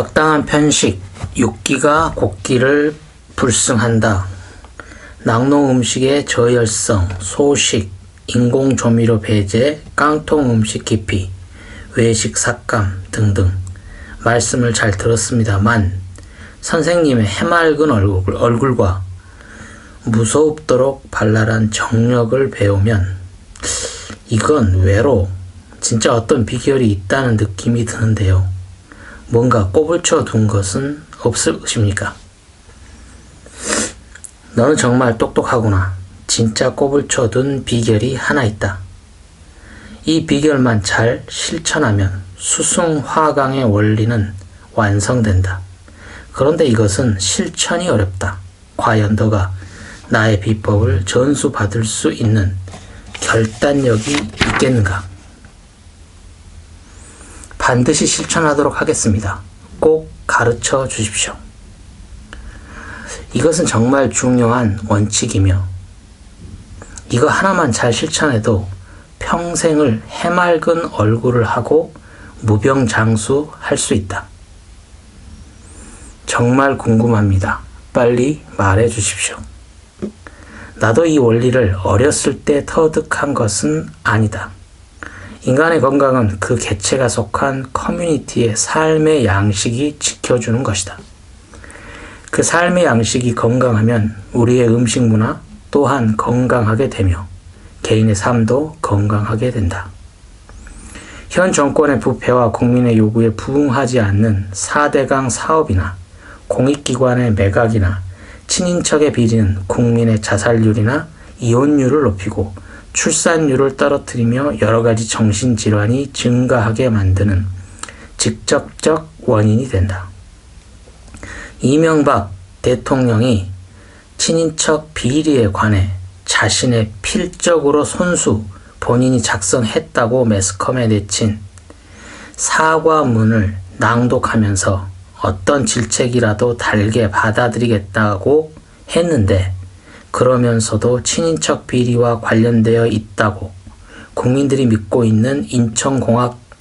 적당한 편식, 육기가 곡기를 불승한다. 낙농 음식의 저열성, 소식, 인공조미료 배제, 깡통 음식 기피, 외식 삭감 등등 말씀을 잘 들었습니다만 선생님의 해맑은 얼굴과 무서웁도록 발랄한 정력을 배우면 이건 외로 진짜 어떤 비결이 있다는 느낌이 드는데요. 뭔가 꼬불쳐 둔 것은 없으십니까? 너는 정말 똑똑하구나. 진짜 꼬불쳐 둔 비결이 하나 있다. 이 비결만 잘 실천하면 수승화강의 원리는 완성된다. 그런데 이것은 실천이 어렵다. 과연 너가 나의 비법을 전수받을 수 있는 결단력이 있겠는가? 반드시 실천하도록 하겠습니다. 꼭 가르쳐 주십시오. 이것은 정말 중요한 원칙이며 이거 하나만 잘 실천해도 평생을 해맑은 얼굴을 하고 무병장수할 수 있다. 정말 궁금합니다. 빨리 말해 주십시오. 나도 이 원리를 어렸을 때 터득한 것은 아니다. 인간의 건강은 그 개체가 속한 커뮤니티의 삶의 양식이 지켜주는 것이다. 그 삶의 양식이 건강하면 우리의 음식 문화 또한 건강하게 되며 개인의 삶도 건강하게 된다. 현 정권의 부패와 국민의 요구에 부응하지 않는 4대강 사업이나 공익기관의 매각이나 친인척의 비리는 국민의 자살률이나 이혼율을 높이고 출산율을 떨어뜨리며 여러 가지 정신질환이 증가하게 만드는 직접적 원인이 된다. 이명박 대통령이 친인척 비리에 관해 자신의 필적으로 손수 본인이 작성했다고 매스컴에 내친 사과문을 낭독하면서 어떤 질책이라도 달게 받아들이겠다고 했는데 그러면서도 친인척 비리와 관련되어 있다고 국민들이 믿고 있는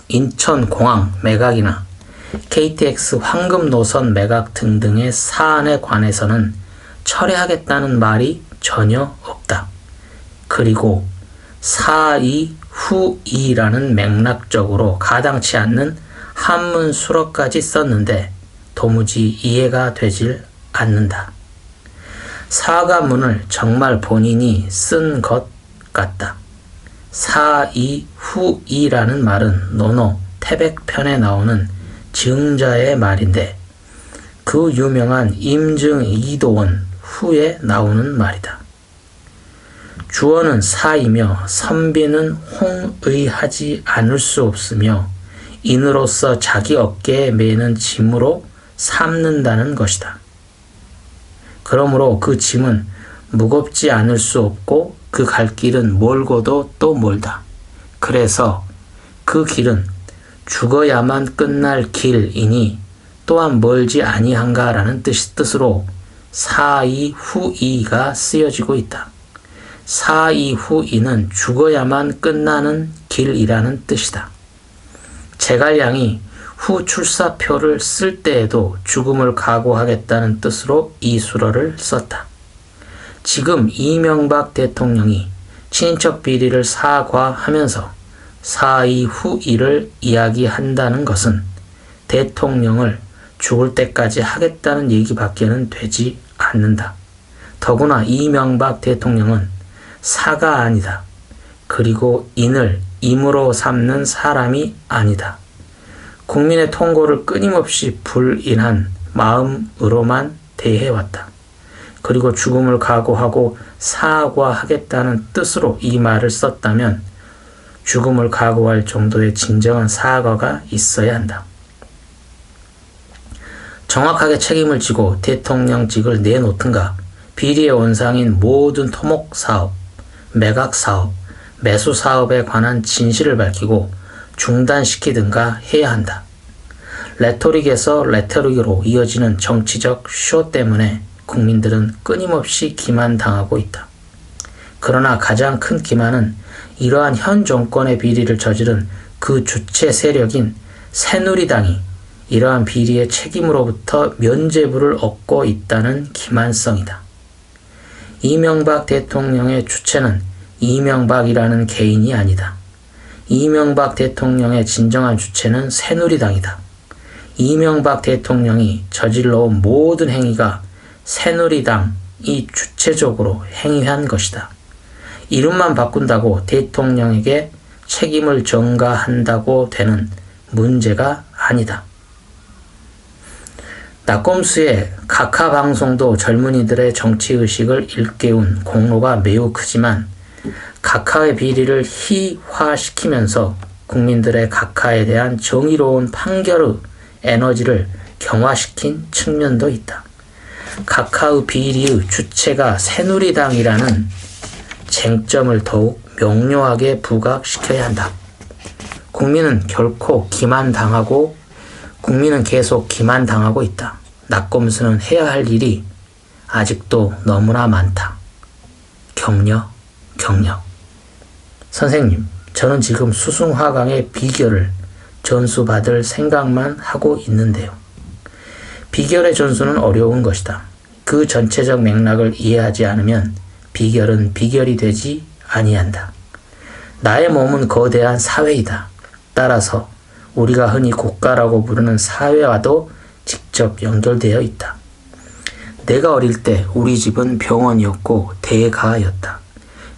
인천공항 매각이나 KTX 황금 노선 매각 등등의 사안에 관해서는 철회하겠다는 말이 전혀 없다. 그리고 사이 후이라는 맥락적으로 가당치 않는 한문 수어까지 썼는데 도무지 이해가 되질 않는다. 사과문을 정말 본인이 쓴 것 같다. 사이 후이라는 말은 논어 태백편에 나오는 증자의 말인데 그 유명한 임증이도원 후에 나오는 말이다. 주어는 사이며 선비는 홍의하지 않을 수 없으며 인으로서 자기 어깨에 매는 짐으로 삼는다는 것이다. 그러므로 그 짐은 무겁지 않을 수 없고 그 갈 길은 멀고도 또 멀다. 그래서 그 길은 죽어야만 끝날 길이니 또한 멀지 아니한가라는 뜻으로 사이후이가 쓰여지고 있다. 사이후이는 죽어야만 끝나는 길이라는 뜻이다. 제갈량이 후 출사표를 쓸 때에도 죽음을 각오하겠다는 뜻으로 이 수어를 썼다. 지금 이명박 대통령이 친인척 비리를 사과하면서 사이후이를 이야기한다는 것은 대통령을 죽을 때까지 하겠다는 얘기밖에는 되지 않는다. 더구나 이명박 대통령은 사가 아니다. 그리고 인을 임으로 삼는 사람이 아니다. 국민의 통고를 끊임없이 불인한 마음으로만 대해왔다. 그리고 죽음을 각오하고 사과하겠다는 뜻으로 이 말을 썼다면 죽음을 각오할 정도의 진정한 사과가 있어야 한다. 정확하게 책임을 지고 대통령직을 내놓든가 비리의 원상인 모든 토목사업, 매각사업, 매수사업에 관한 진실을 밝히고 중단시키든가 해야 한다. 레토릭에서 레토릭으로 이어지는 정치적 쇼 때문에 국민들은 끊임없이 기만당하고 있다. 그러나 가장 큰 기만은 이러한 현 정권의 비리를 저지른 그 주체 세력인 새누리당이 이러한 비리의 책임으로부터 면죄부를 얻고 있다는 기만성이다. 이명박 대통령의 주체는 이명박이라는 개인이 아니다. 이명박 대통령의 진정한 주체는 새누리당이다. 이명박 대통령이 저질러온 모든 행위가 새누리당이 주체적으로 행위한 것이다. 이름만 바꾼다고 대통령에게 책임을 전가한다고 되는 문제가 아니다. 낙검수의 각하 방송도 젊은이들의 정치의식을 일깨운 공로가 매우 크지만 각하의 비리를 희화시키면서 국민들의 각하에 대한 정의로운 판결의 에너지를 경화시킨 측면도 있다. 각하의 비리의 주체가 새누리당이라는 쟁점을 더욱 명료하게 부각시켜야 한다. 국민은 계속 기만당하고 있다. 낙검수는 해야 할 일이 아직도 너무나 많다. 격려. 선생님, 저는 지금 수승화강의 비결을 전수받을 생각만 하고 있는데요. 비결의 전수는 어려운 것이다. 그 전체적 맥락을 이해하지 않으면 비결은 비결이 되지 아니한다. 나의 몸은 거대한 사회이다. 따라서 우리가 흔히 국가라고 부르는 사회와도 직접 연결되어 있다. 내가 어릴 때 우리 집은 병원이었고 대가였다.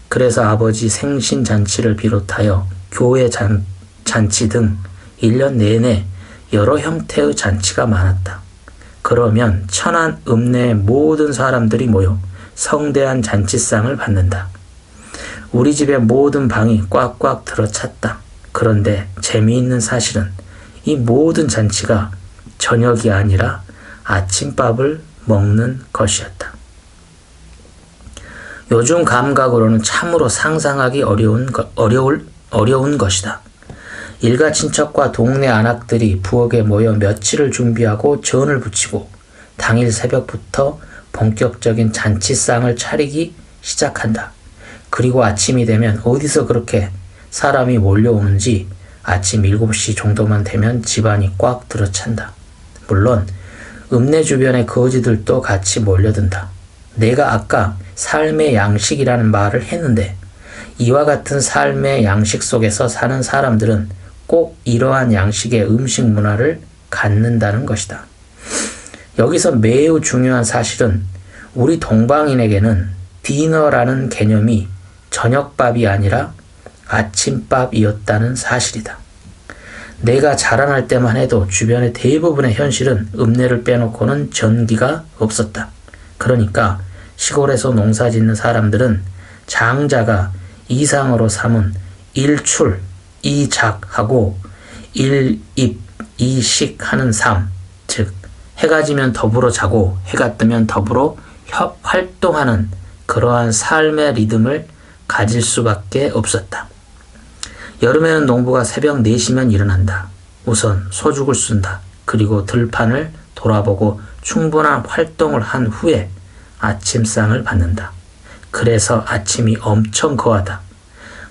그래서 아버지 생신잔치를 비롯하여 교회 잔치 등 1년 내내 여러 형태의 잔치가 많았다. 그러면 천안 읍내의 모든 사람들이 모여 성대한 잔치상을 받는다. 우리 집의 모든 방이 꽉꽉 들어찼다. 그런데 재미있는 사실은 이 모든 잔치가 저녁이 아니라 아침밥을 먹는 것이었다. 요즘 감각으로는 참으로 상상하기 어려운 것이다. 일가 친척과 동네 안악들이 부엌에 모여 며칠을 준비하고 전을 부치고 당일 새벽부터 본격적인 잔치상을 차리기 시작한다. 그리고 아침이 되면 어디서 그렇게 사람이 몰려오는지 아침 7시 정도만 되면 집안이 꽉 들어찬다. 물론 읍내 주변의 거지들도 같이 몰려든다. 내가 아까 삶의 양식이라는 말을 했는데 이와 같은 삶의 양식 속에서 사는 사람들은 꼭 이러한 양식의 음식 문화를 갖는다는 것이다. 여기서 매우 중요한 사실은 우리 동방인에게는 디너라는 개념이 저녁밥이 아니라 아침밥이었다는 사실이다. 내가 자라날 때만 해도 주변의 대부분의 현실은 읍내를 빼놓고는 전기가 없었다. 그러니까 시골에서 농사 짓는 사람들은 장자가 이상으로 삼은 일출, 이작하고 일입, 이식하는 삶, 즉 해가 지면 더불어 자고 해가 뜨면 더불어 활동하는 그러한 삶의 리듬을 가질 수밖에 없었다. 여름에는 농부가 새벽 4시면 일어난다. 우선 소죽을 쓴다. 그리고 들판을 돌아보고 충분한 활동을 한 후에 아침상을 받는다. 그래서 아침이 엄청 거하다.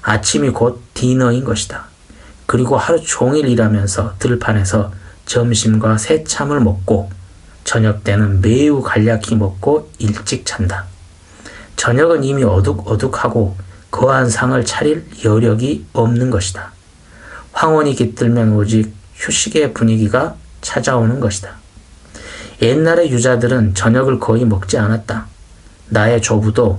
아침이 곧 디너인 것이다. 그리고 하루 종일 일하면서 들판에서 점심과 새참을 먹고 저녁 때는 매우 간략히 먹고 일찍 잔다. 저녁은 이미 어둑어둑하고 거한 상을 차릴 여력이 없는 것이다. 황혼이 깃들면 오직 휴식의 분위기가 찾아오는 것이다. 옛날의 유자들은 저녁을 거의 먹지 않았다. 나의 조부도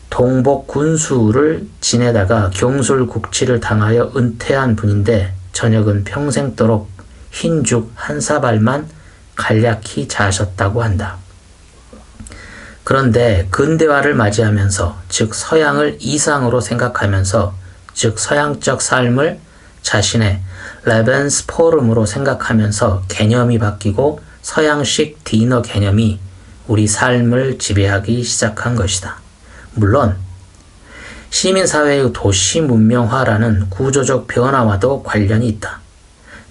동복 군수를 지내다가 경술국치를 당하여 은퇴한 분인데 저녁은 평생도록 흰죽 한 사발만 간략히 자셨다고 한다. 그런데 근대화를 맞이하면서 즉 서양을 이상으로 생각하면서 즉 서양적 삶을 자신의 레벤스포름으로 생각하면서 개념이 바뀌고 서양식 디너 개념이 우리 삶을 지배하기 시작한 것이다. 물론 시민사회의 도시 문명화라는 구조적 변화와도 관련이 있다.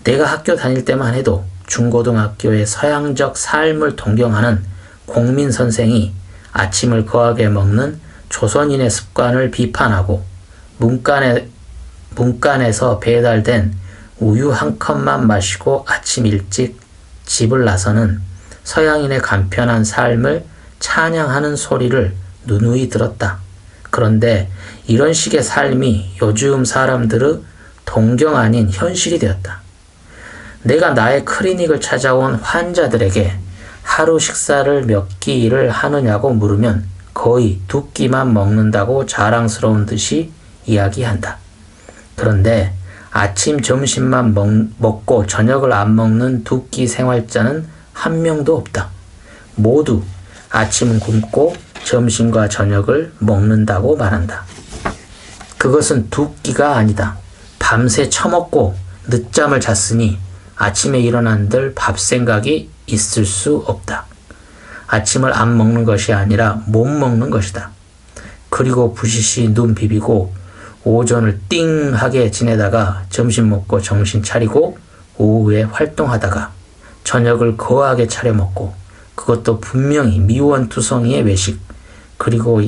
내가 학교 다닐 때만 해도 중고등학교의 서양적 삶을 동경하는 공민 선생이 아침을 거하게 먹는 조선인의 습관을 비판하고 문간에서 배달된 우유 한 컵만 마시고 아침 일찍 집을 나서는 서양인의 간편한 삶을 찬양하는 소리를 누누이 들었다. 그런데 이런 식의 삶이 요즘 사람들의 동경 아닌 현실이 되었다. 내가 나의 클리닉을 찾아온 환자들에게 하루 식사를 몇 끼를 하느냐고 물으면 거의 2끼만 먹는다고 자랑스러운 듯이 이야기한다. 그런데 아침, 점심만 먹고 저녁을 안 먹는 2끼 생활자는 한 명도 없다. 모두 아침은 굶고 점심과 저녁을 먹는다고 말한다. 그것은 2끼가 아니다. 밤새 처먹고 늦잠을 잤으니 아침에 일어난들 밥 생각이 있을 수 없다. 아침을 안 먹는 것이 아니라 못 먹는 것이다. 그리고 부시시 눈 비비고 오전을 띵하게 지내다가 점심 먹고 정신 차리고 오후에 활동하다가 저녁을 거하게 차려 먹고 그것도 분명히 미원투성이의 외식 그리고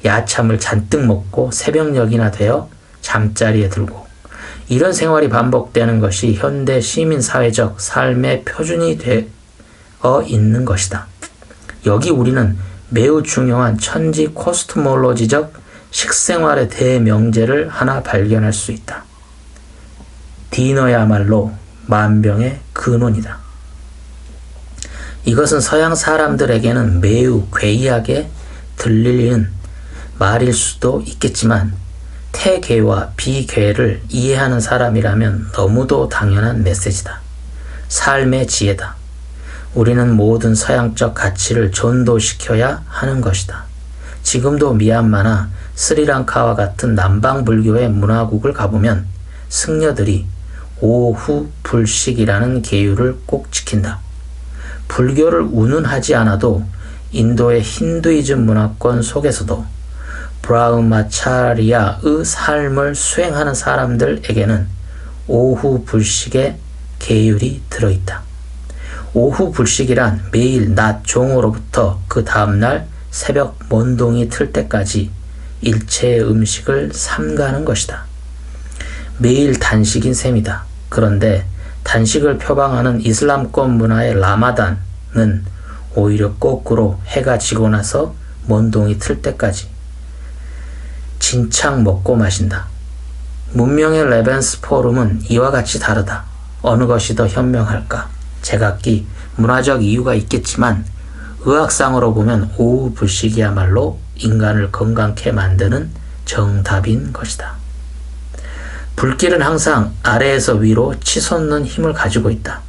야참을 잔뜩 먹고 새벽녘이나 되어 잠자리에 들고 이런 생활이 반복되는 것이 현대 시민사회적 삶의 표준이 되어 있는 것이다. 여기 우리는 매우 중요한 천지 코스모롤로지적 식생활의 대명제를 하나 발견할 수 있다. 디너야말로 만병의 근원이다. 이것은 서양 사람들에게는 매우 괴이하게 들리는 말일 수도 있겠지만 태괴와 비괴를 이해하는 사람이라면 너무도 당연한 메시지다. 삶의 지혜다. 우리는 모든 서양적 가치를 전도시켜야 하는 것이다. 지금도 미얀마나 스리랑카와 같은 남방 불교의 문화국을 가보면 승려들이 오후 불식이라는 계율을 꼭 지킨다. 불교를 운운하지 않아도 인도의 힌두이즘 문화권 속에서도 브라흐마차리아의 삶을 수행하는 사람들에게는 오후 불식의 계율이 들어있다. 오후 불식이란 매일 낮 종으로부터 그 다음날 새벽 먼동이 틀 때까지 일체의 음식을 삼가는 것이다. 매일 단식인 셈이다. 그런데 단식을 표방하는 이슬람권 문화의 라마단은 오히려 거꾸로 해가 지고 나서 먼동이 틀 때까지 진창 먹고 마신다. 문명의 레벤스 포럼은 이와 같이 다르다. 어느 것이 더 현명할까? 제각기 문화적 이유가 있겠지만 의학상으로 보면 오후 불식이야말로 인간을 건강케 만드는 정답인 것이다. 불길은 항상 아래에서 위로 치솟는 힘을 가지고 있다.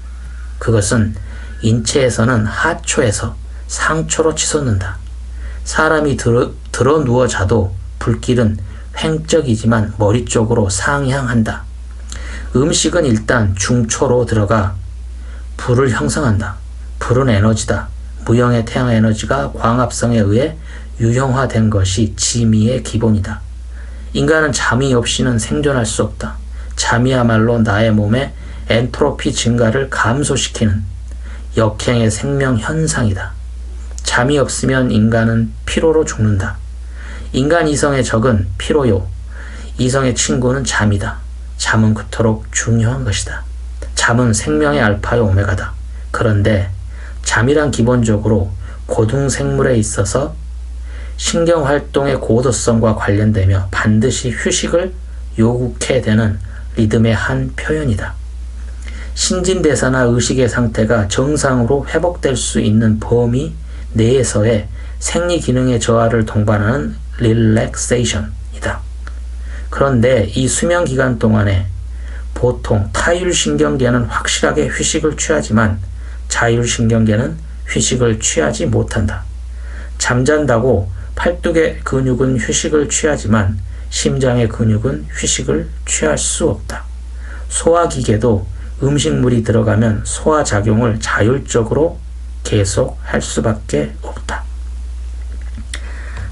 그것은 인체에서는 하초에서 상초로 치솟는다. 사람이 들어 누워 자도 불길은 횡적이지만 머리 쪽으로 상향한다. 음식은 일단 중초로 들어가 불을 형성한다. 불은 에너지다. 무형의 태양 에너지가 광합성에 의해 유형화된 것이 지미의 기본이다. 인간은 잠이 없이는 생존할 수 없다. 잠이야말로 나의 몸의 엔트로피 증가를 감소시키는 역행의 생명 현상이다. 잠이 없으면 인간은 피로로 죽는다. 인간 이성의 적은 피로요. 이성의 친구는 잠이다. 잠은 그토록 중요한 것이다. 잠은 생명의 알파요 오메가다. 그런데 잠이란 기본적으로 고등생물에 있어서 신경활동의 고도성과 관련되며 반드시 휴식을 요구케 되는 리듬의 한 표현이다. 신진대사나 의식의 상태가 정상으로 회복될 수 있는 범위 내에서의 생리기능의 저하를 동반하는 릴렉세이션이다. 그런데 이 수면기간 동안에 보통 타율신경계는 확실하게 휴식을 취하지만 자율신경계는 휴식을 취하지 못한다. 잠잔다고 팔뚝의 근육은 휴식을 취하지만 심장의 근육은 휴식을 취할 수 없다. 소화기계도 음식물이 들어가면 소화작용을 자율적으로 계속할 수밖에 없다.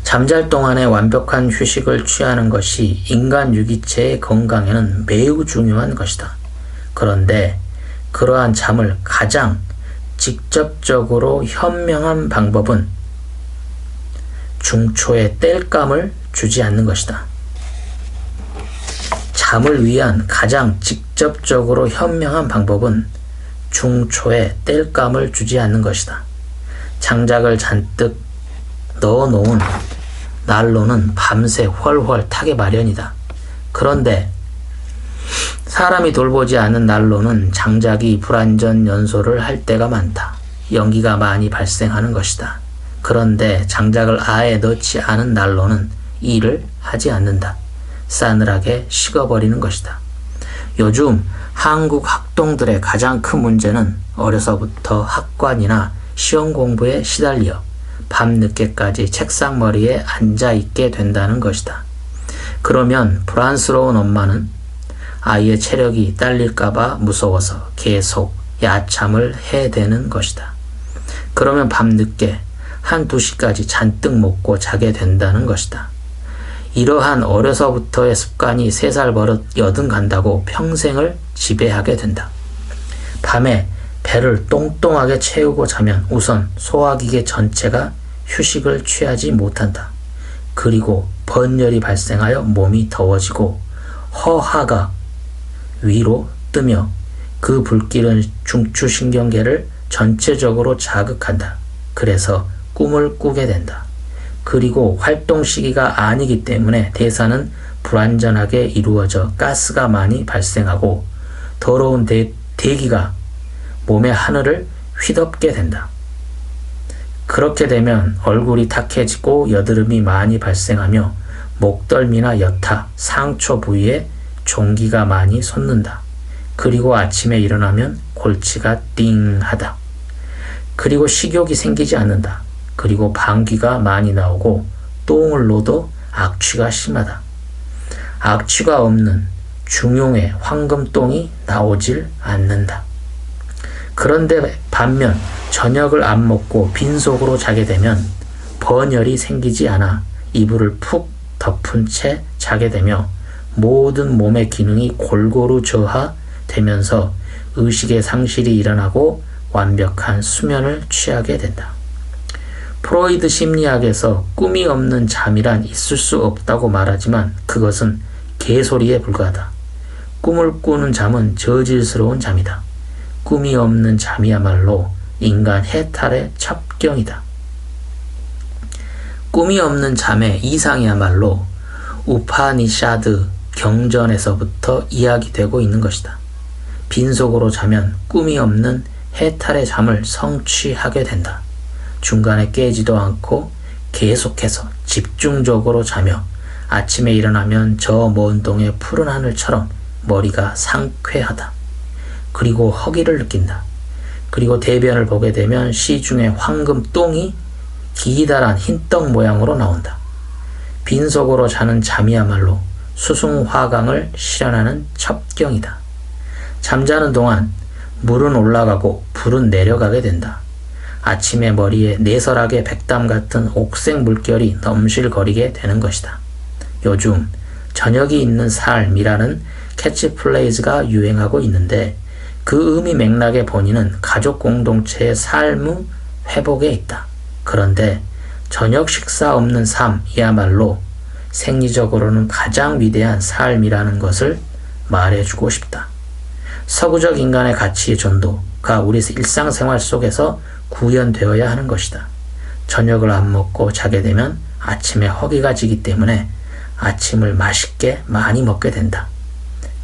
잠잘 동안에 완벽한 휴식을 취하는 것이 인간 유기체의 건강에는 매우 중요한 것이다. 그런데 그러한 잠을 가장 직접적으로 현명한 방법은 중초에 땔감을 주지 않는 것이다. 잠을 위한 가장 직접적으로 현명한 방법은 중초에 땔감을 주지 않는 것이다. 장작을 잔뜩 넣어놓은 난로는 밤새 훨훨 타게 마련이다. 그런데 사람이 돌보지 않은 난로는 장작이 불완전 연소를 할 때가 많다. 연기가 많이 발생하는 것이다. 그런데 장작을 아예 넣지 않은 난로는 일을 하지 않는다. 싸늘하게 식어버리는 것이다. 요즘 한국 학동들의 가장 큰 문제는 어려서부터 학관이나 시험 공부에 시달려 밤늦게까지 책상머리에 앉아있게 된다는 것이다. 그러면 불안스러운 엄마는 아이의 체력이 딸릴까봐 무서워서 계속 야참을 해대는 것이다. 그러면 밤늦게 1~2시까지 잔뜩 먹고 자게 된다는 것이다. 이러한 어려서부터의 습관이 3살 버릇 80 간다고 평생을 지배하게 된다. 밤에 배를 똥똥하게 채우고 자면 우선 소화기계 전체가 휴식을 취하지 못한다. 그리고 번열이 발생하여 몸이 더워지고 허하가 위로 뜨며 그 불길은 중추신경계를 전체적으로 자극한다. 그래서 꿈을 꾸게 된다. 그리고 활동 시기가 아니기 때문에 대사는 불완전하게 이루어져 가스가 많이 발생하고 더러운 대기가 몸의 하늘을 휘덮게 된다. 그렇게 되면 얼굴이 탁해지고 여드름이 많이 발생하며 목덜미나 여타, 상처 부위에 종기가 많이 솟는다. 그리고 아침에 일어나면 골치가 띵하다. 그리고 식욕이 생기지 않는다. 그리고 방귀가 많이 나오고 똥을 놓도 악취가 심하다. 악취가 없는 중용의 황금똥이 나오질 않는다. 그런데 반면 저녁을 안 먹고 빈속으로 자게 되면 번열이 생기지 않아 이불을 푹 덮은 채 자게 되며 모든 몸의 기능이 골고루 저하되면서 의식의 상실이 일어나고 완벽한 수면을 취하게 된다. 프로이드 심리학에서 꿈이 없는 잠이란 있을 수 없다고 말하지만 그것은 개소리에 불과하다. 꿈을 꾸는 잠은 저질스러운 잠이다. 꿈이 없는 잠이야말로 인간 해탈의 첩경이다. 꿈이 없는 잠의 이상이야말로 우파니샤드 경전에서부터 이야기되고 있는 것이다. 빈속으로 자면 꿈이 없는 해탈의 잠을 성취하게 된다. 중간에 깨지도 않고 계속해서 집중적으로 자며 아침에 일어나면 저 먼 동의 푸른 하늘처럼 머리가 상쾌하다. 그리고 허기를 느낀다. 그리고 대변을 보게 되면 시중에 황금 똥이 기다란 흰떡 모양으로 나온다. 빈속으로 자는 잠이야말로 수승화강을 실현하는 첩경이다. 잠자는 동안 물은 올라가고 불은 내려가게 된다. 아침에 머리에 내설하게 백담 같은 옥색 물결이 넘실거리게 되는 것이다. 요즘 저녁이 있는 삶이라는 캐치플레이즈가 유행하고 있는데 그 의미 맥락의 본의는 가족 공동체의 삶의 회복에 있다. 그런데 저녁 식사 없는 삶이야말로 생리적으로는 가장 위대한 삶이라는 것을 말해주고 싶다. 서구적 인간의 가치의 전도가 우리 일상생활 속에서 구현되어야 하는 것이다. 저녁을 안 먹고 자게 되면 아침에 허기가 지기 때문에 아침을 맛있게 많이 먹게 된다.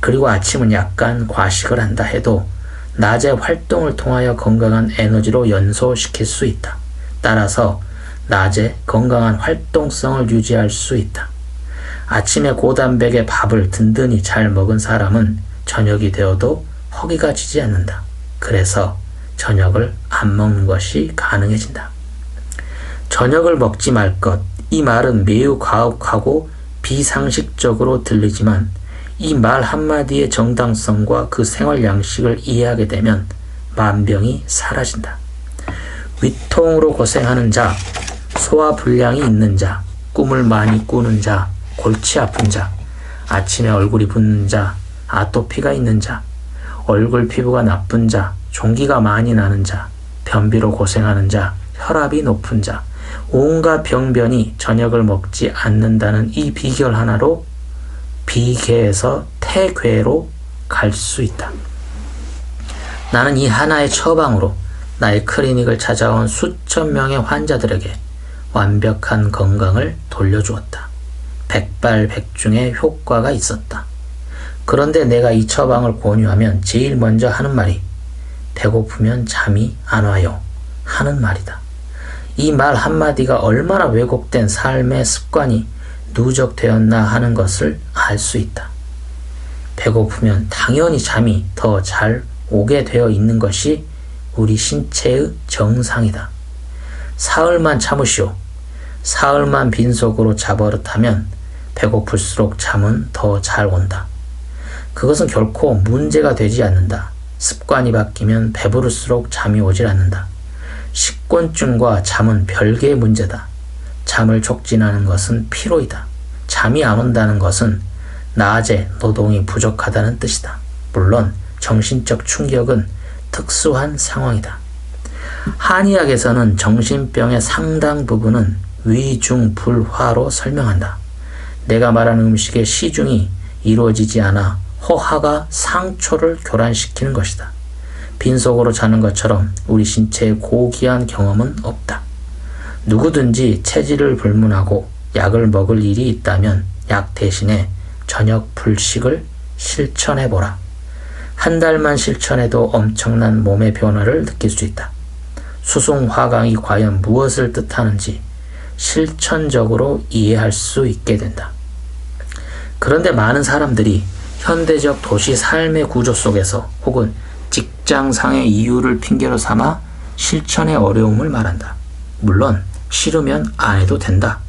그리고 아침은 약간 과식을 한다 해도 낮에 활동을 통하여 건강한 에너지로 연소시킬 수 있다. 따라서 낮에 건강한 활동성을 유지할 수 있다. 아침에 고단백의 밥을 든든히 잘 먹은 사람은 저녁이 되어도 허기가 지지 않는다. 그래서 저녁을 안 먹는 것이 가능해진다. 저녁을 먹지 말 것, 이 말은 매우 가혹하고 비상식적으로 들리지만 이 말 한마디의 정당성과 그 생활 양식을 이해하게 되면 만병이 사라진다. 위통으로 고생하는 자, 소화불량이 있는 자, 꿈을 많이 꾸는 자, 골치 아픈 자, 아침에 얼굴이 붓는 자, 아토피가 있는 자, 얼굴 피부가 나쁜 자, 종기가 많이 나는 자, 변비로 고생하는 자, 혈압이 높은 자, 온갖 병변이 저녁을 먹지 않는다는 이 비결 하나로 비계에서 폐괴로 갈 수 있다. 나는 이 하나의 처방으로 나의 클리닉을 찾아온 수천 명의 환자들에게 완벽한 건강을 돌려주었다. 백발백중의 효과가 있었다. 그런데 내가 이 처방을 권유하면 제일 먼저 하는 말이 배고프면 잠이 안 와요 하는 말이다. 이 말 한마디가 얼마나 왜곡된 삶의 습관이 누적되었나 하는 것을 알 수 있다. 배고프면 당연히 잠이 더 잘 오게 되어 있는 것이 우리 신체의 정상이다. 사흘만 참으시오. 사흘만 빈속으로 자버릇하면 배고플수록 잠은 더 잘 온다. 그것은 결코 문제가 되지 않는다. 습관이 바뀌면 배부를수록 잠이 오질 않는다. 식곤증과 잠은 별개의 문제다. 잠을 촉진하는 것은 피로이다. 잠이 안 온다는 것은 낮에 노동이 부족하다는 뜻이다. 물론 정신적 충격은 특수한 상황이다. 한의학에서는 정신병의 상당 부분은 위중불화로 설명한다. 내가 말하는 음식의 시중이 이루어지지 않아 허하가 상초를 교란시키는 것이다. 빈속으로 자는 것처럼 우리 신체에 고귀한 경험은 없다. 누구든지 체질을 불문하고 약을 먹을 일이 있다면 약 대신에 저녁 불식을 실천해보라. 한 달만 실천해도 엄청난 몸의 변화를 느낄 수 있다. 수승화강이 과연 무엇을 뜻하는지 실천적으로 이해할 수 있게 된다. 그런데 많은 사람들이 현대적 도시 삶의 구조 속에서 혹은 직장상의 이유를 핑계로 삼아 실천의 어려움을 말한다. 물론 싫으면 안 해도 된다.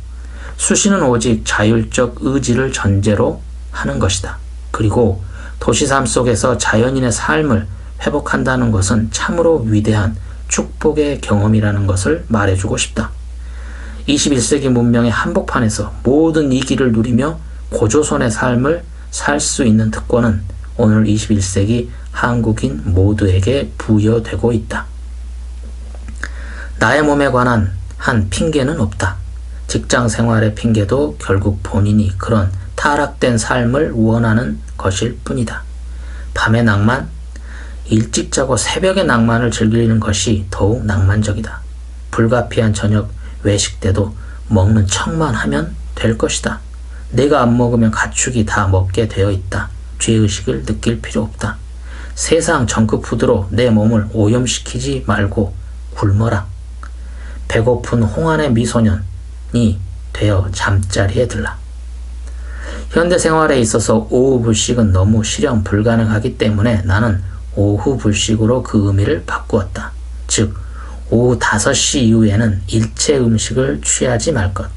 수시는 오직 자율적 의지를 전제로 하는 것이다. 그리고 도시 삶 속에서 자연인의 삶을 회복한다는 것은 참으로 위대한 축복의 경험이라는 것을 말해주고 싶다. 21세기 문명의 한복판에서 모든 이기를 누리며 고조선의 삶을 살 수 있는 특권은 오늘 21세기 한국인 모두에게 부여되고 있다. 나의 몸에 관한 한 핑계는 없다. 직장 생활의 핑계도 결국 본인이 그런 타락된 삶을 원하는 것일 뿐이다. 밤의 낭만? 일찍 자고 새벽의 낭만을 즐기는 것이 더욱 낭만적이다. 불가피한 저녁 외식 때도 먹는 척만 하면 될 것이다. 내가 안 먹으면 가축이 다 먹게 되어 있다. 죄의식을 느낄 필요 없다. 세상 정크푸드로 내 몸을 오염시키지 말고 굶어라. 배고픈 홍안의 미소년이 되어 잠자리에 들라. 현대 생활에 있어서 오후 불식은 너무 실현 불가능하기 때문에 나는 오후 불식으로 그 의미를 바꾸었다. 즉, 오후 5시 이후에는 일체 음식을 취하지 말 것.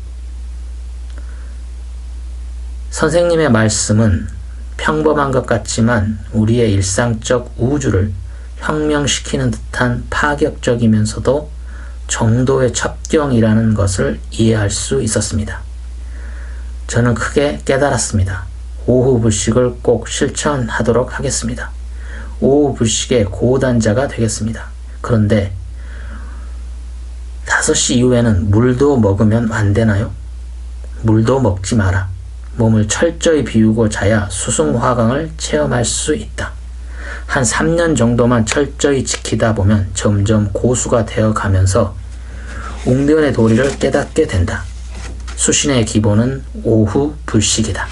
선생님의 말씀은 평범한 것 같지만 우리의 일상적 우주를 혁명시키는 듯한 파격적이면서도 정도의 첩경이라는 것을 이해할 수 있었습니다. 저는 크게 깨달았습니다. 오후 불식을 꼭 실천하도록 하겠습니다. 오후 불식의 고단자가 되겠습니다. 그런데 5시 이후에는 물도 먹으면 안 되나요? 물도 먹지 마라. 몸을 철저히 비우고 자야 수승화강을 체험할 수 있다. 한 3년 정도만 철저히 지키다 보면 점점 고수가 되어 가면서 웅변의 도리를 깨닫게 된다. 수신의 기본은 오후 불식이다.